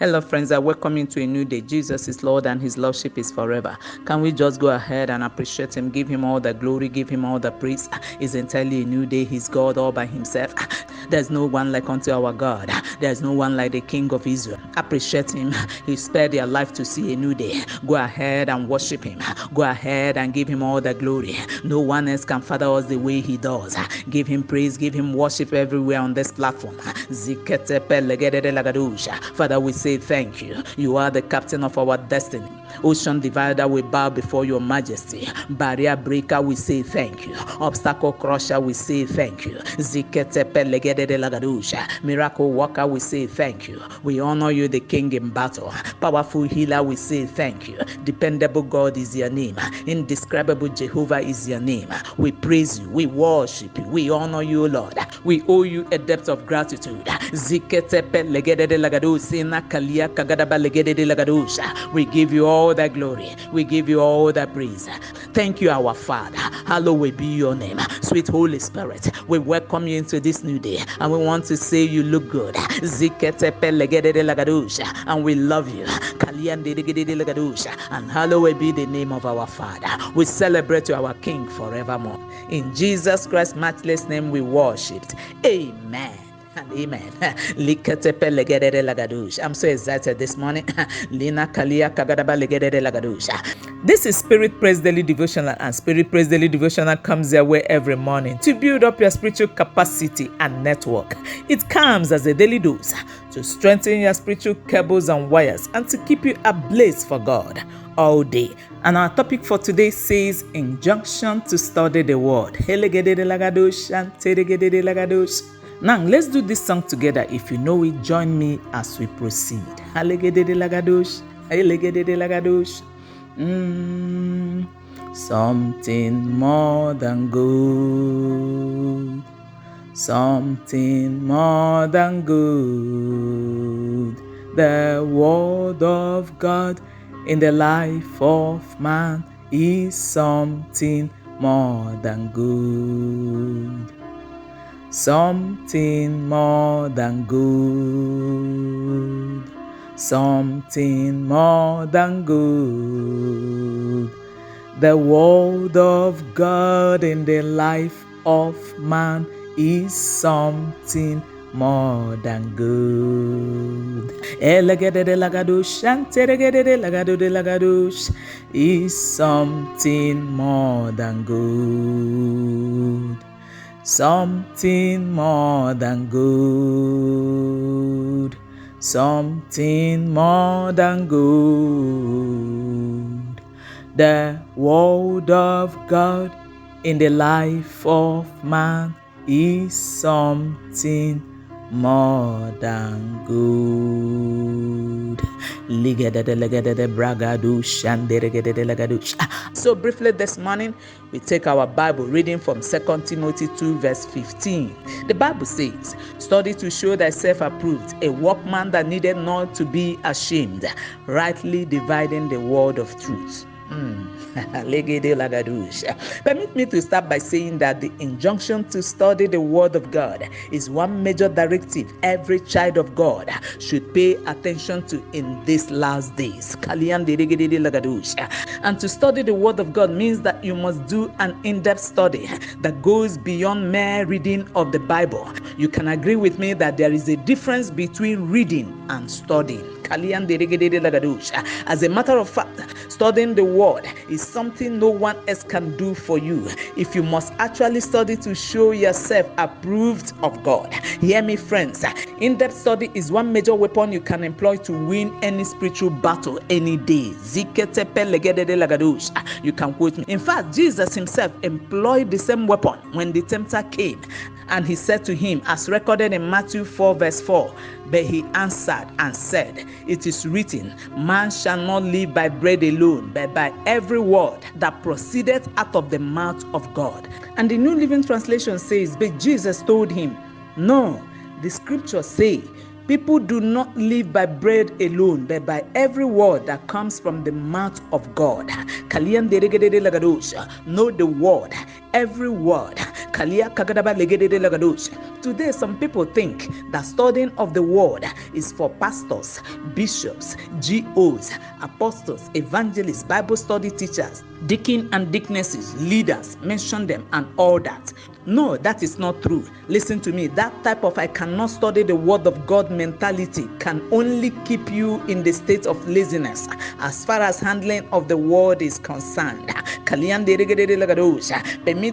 Hello, friends. I welcome you to a new day. Jesus is Lord and His Lordship is forever. Can we just go ahead and appreciate Him, give Him all the glory, give Him all the praise? It's entirely a new day. He's God all by Himself. There's no one like unto our God. There's no one like the King of Israel. Appreciate Him. He spared their life to see a new day. Go ahead and worship Him. Go ahead and give Him all the glory. No one else can father us the way He does. Give Him praise, give Him worship everywhere on this platform. Father, we say thank you. You are the captain of our destiny. Ocean divider, we bow before your majesty. Barrier breaker, we say thank you. Obstacle crusher, we say thank you. Miracle worker, we say thank you. We honor you, the king in battle. Powerful healer, we say thank you. Dependable God is your name. Indescribable Jehovah is your name. We praise you, we worship you, we honor you, Lord. We owe you a debt of gratitude. We give you all the glory. We give you all the praise. Thank you, our Father. Hallowed be your name. Sweet Holy Spirit, we welcome you into this new day, and we want to say you look good. And we love you. And hallowed be the name of our Father. We celebrate you, our King, forevermore. In Jesus Christ's matchless name we worshipped. Amen. And amen. I'm so excited this morning. This is Spirit Praise Daily Devotional, and Spirit Praise Daily Devotional comes your way every morning to build up your spiritual capacity and network. It comes as a daily dose to strengthen your spiritual cables and wires and to keep you ablaze for God all day. And our topic for today says injunction to study the word. Now, let's do this song together. If you know it, join me as we proceed. Something more than good. Something more than good. The word of God in the life of man is something more than good. Something more than good. Something more than good. The word of God in the life of man is something more than good. Is something more than good. Something more than good. Something more than good. The word of God in the life of man is something more than good. So briefly this morning, we take our Bible reading from 2 Timothy 2 verse 15. The Bible says, study to show thyself approved, a workman that needed not to be ashamed, rightly dividing the word of truth. Permit me to start by saying that the injunction to study the Word of God is one major directive every child of God should pay attention to in these last days. And to study the Word of God means that you must do an in-depth study that goes beyond mere reading of the Bible. You can agree with me that there is a difference between reading and studying. As a matter of fact, studying the word is something no one else can do for you. If you must actually study to show yourself approved of God. Hear me, friends. In-depth study is one major weapon you can employ to win any spiritual battle any day. You can quote me. In fact, Jesus himself employed the same weapon when the tempter came. And he said to him, as recorded in Matthew 4 verse 4, but he answered and said, it is written, man shall not live by bread alone, but by every word that proceedeth out of the mouth of God. And the New Living Translation says, but Jesus told him, no, the scriptures say, people do not live by bread alone, but by every word that comes from the mouth of God. Know the word, every word. Today, some people think that studying of the word is for pastors, bishops, GOs, apostles, evangelists, Bible study teachers, deacon and deaconesses, leaders, mention them and all that. No, that is not true. Listen to me. That type of I cannot study the word of God mentality can only keep you in the state of laziness as far as handling of the word is concerned. Permit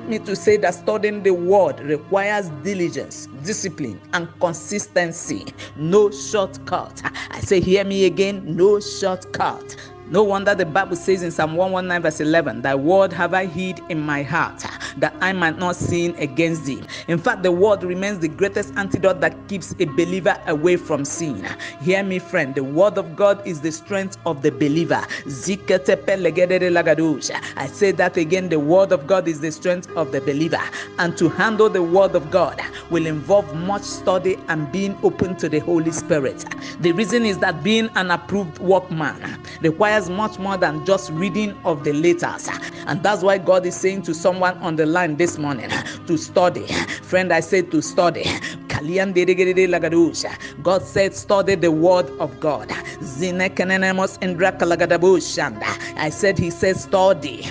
me to say that studying the word requires diligence, discipline, and consistency. No shortcut. I say, hear me again, no shortcut. No wonder the Bible says in Psalm 119 verse 11, thy word have I hid in my heart, that I might not sin against thee. In fact, the word remains the greatest antidote that keeps a believer away from sin. Hear me, friend, the word of God is the strength of the believer. I say that again, the word of God is the strength of the believer. And to handle the word of God will involve much study and being open to the Holy Spirit. The reason is that being an approved workman requires much more than just reading of the letters. And that's why God is saying to someone on the line this morning to study. Friend, I said to study. God said, study the word of God. I said, he says, study.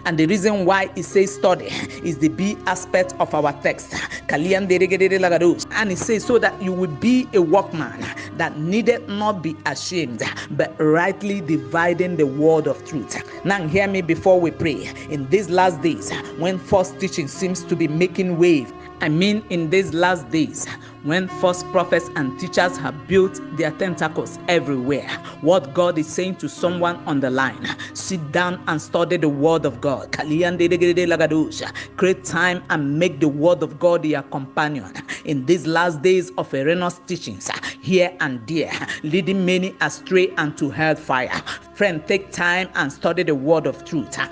And the reason why he says study is the B aspect of our text. And he says, so that you will be a workman that needed not be ashamed, but rightly dividing the word of truth. Now hear me before we pray. In these last days, when false teaching seems to be making wave, in these last days, when false prophets and teachers have built their tentacles everywhere, what God is saying to someone on the line, sit down and study the word of God. Create time and make the word of God your companion in these last days of erroneous teachings here and there, leading many astray and to hellfire. Friend, take time and study the word of truth. At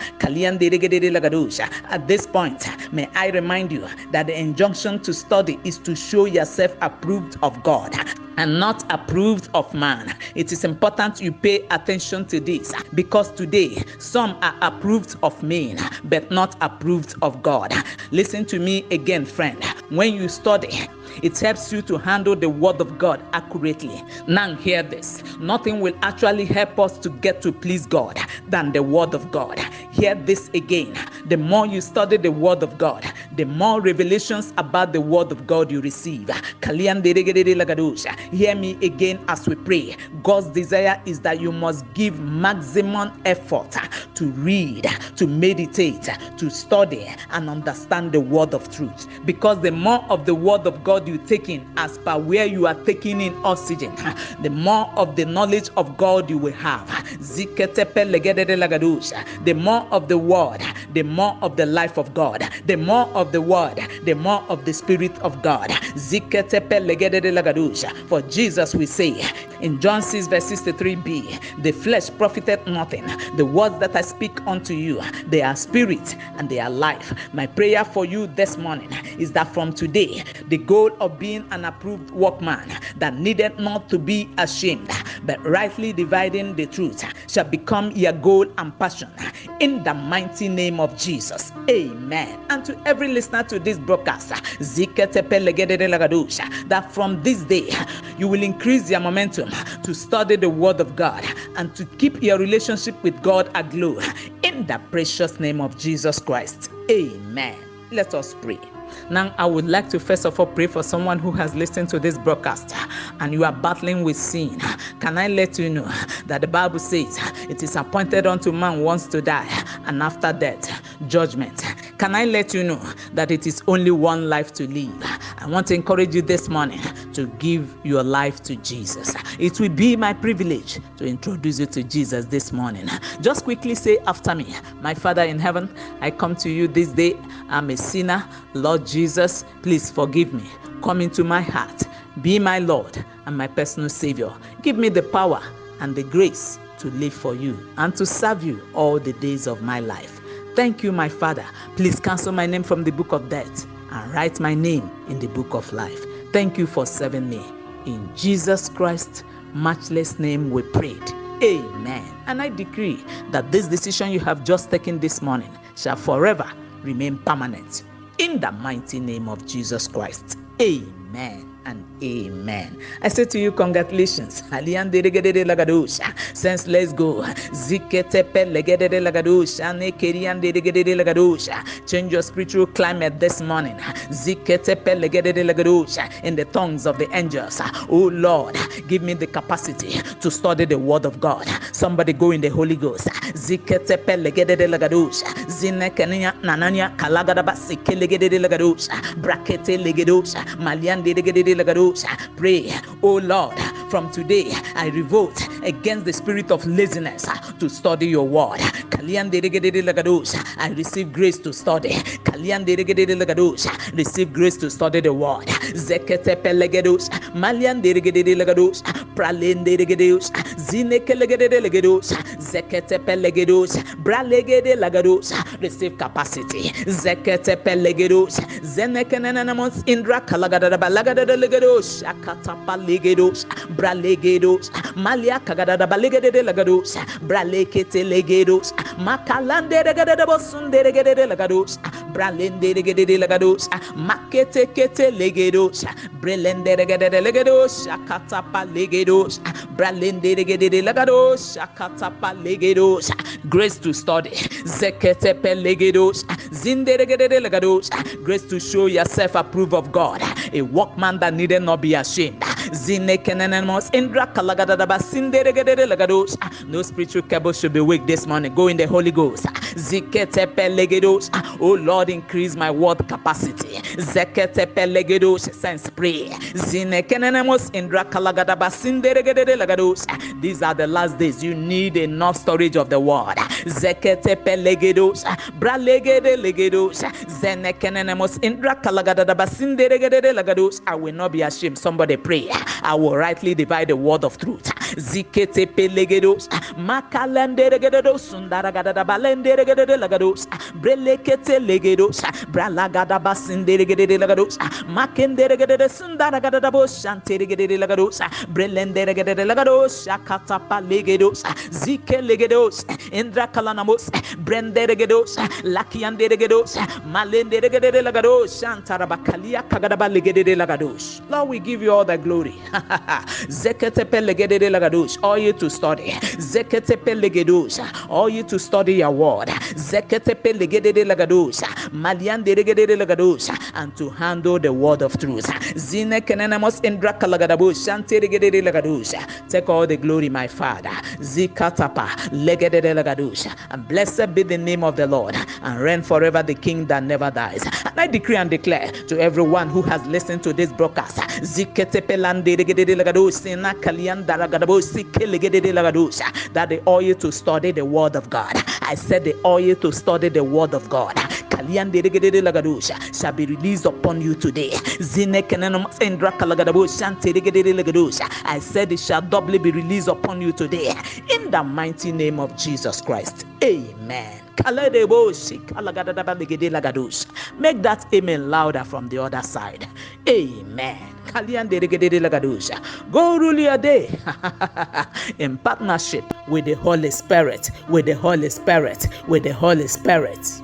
this point, may I remind you that the injunction to study is to show yourself approved of God and not approved of man. It is important you pay attention to this, because today some are approved of men but not approved of God. Listen to me again, friend. When you study, it helps you to handle the word of God accurately. Now hear this. Nothing will actually help us to get to please God than the word of God. Hear this again. The more you study the word of God, the more revelations about the word of God you receive. Hear me again as we pray. God's desire is that you must give maximum effort to read, to meditate, to study and understand the word of truth. Because the more of the word of God you take in, as per where you are taking in oxygen, the more of the knowledge of God you will have. The more of the word, the more of the life of God. The more of the word, the more of the Spirit of God. For Jesus will say in John 6 verse 63b, the flesh profiteth nothing. The words that I speak unto you, they are spirit and they are life. My prayer for you this morning is that from today, the goal of being an approved workman that needed not to be ashamed, but rightly dividing the truth, shall become your goal and passion. In the mighty name of Jesus. Amen. And to every listener to this broadcast, that from this day, you will increase your momentum to study the word of God and to keep your relationship with God aglow. In the precious name of Jesus Christ. Amen. Let us pray. Now, I would like to first of all pray for someone who has listened to this broadcast and you are battling with sin. Can I let you know that the Bible says it is appointed unto man once to die, and after death, judgment. Can I let you know that it is only one life to live? I want to encourage you this morning to give your life to Jesus. It will be my privilege to introduce you to Jesus this morning. Just quickly say after me, my Father in heaven, I come to you this day. I'm a sinner. Lord Jesus, please forgive me. Come into my heart. Be my Lord and my personal Savior. Give me the power and the grace to live for you and to serve you all the days of my life. Thank you, my Father. Please cancel my name from the book of death and write my name in the book of life. Thank you for serving me. In Jesus Christ's matchless name we prayed. Amen. And I decree that this decision you have just taken this morning shall forever remain permanent. in the mighty name of Jesus Christ. Amen and amen. I say to you, congratulations. Sense, let's go. Change your spiritual climate this morning. In the tongues of the angels. Oh Lord, give me the capacity to study the word of God. Somebody go in the Holy Ghost. Pray, oh Lord, from today I revolt against the spirit of laziness to study your word. I receive grace to study. Receive grace to study the word. Receive capacity. Akatapa legedos, bralegedos, malia kagada balegede lagados, bralekete legedos, makalande regede bosunde regede lagados, bralende regede lagados, makete kete legedos, brelende regede legedos, akatapa legedos, bralende regede lagados, akatapa legedos. Grace to study, zeketepe legedos, zinde regede lagados. Grace to show yourself approved of God, a workman that needed not be ashamed. No spiritual cable should be weak this morning. Go in the Holy Ghost. Oh Lord, increase my word capacity. Sense pray. These are the last days. You need enough storage of the word. I will not be ashamed. Somebody pray. I will rightly divide the word of truth. Zikete pelegedos, makalende regedos, sundaragada balende regedelegados, brelekete legedos, bralagada basinde regedelegados, makende regede sundaragada bos, shante regedelegados, brelende regedelegados, akatapa legedos, zike legedos, indra kalanamos, brende regedos, lakiande regedos, malende regedelegados, shantarabakalia kagadaba legedelegados. Lord, we give you all the glory. All you to study. All you to study your word. And to handle the word of truth. Take all the glory, my Father. And blessed be the name of the Lord, and reign forever the King that never dies. And I decree and declare to everyone who has listened to this broadcast, that the oil to study the word of God. I said the oil to study the word of God shall be released upon you today. I said it shall doubly be released upon you today, in the mighty name of Jesus Christ. Amen. Make that amen louder from the other side. Amen. Go rule your day in partnership with the Holy Spirit, with the Holy Spirit, with the Holy Spirit.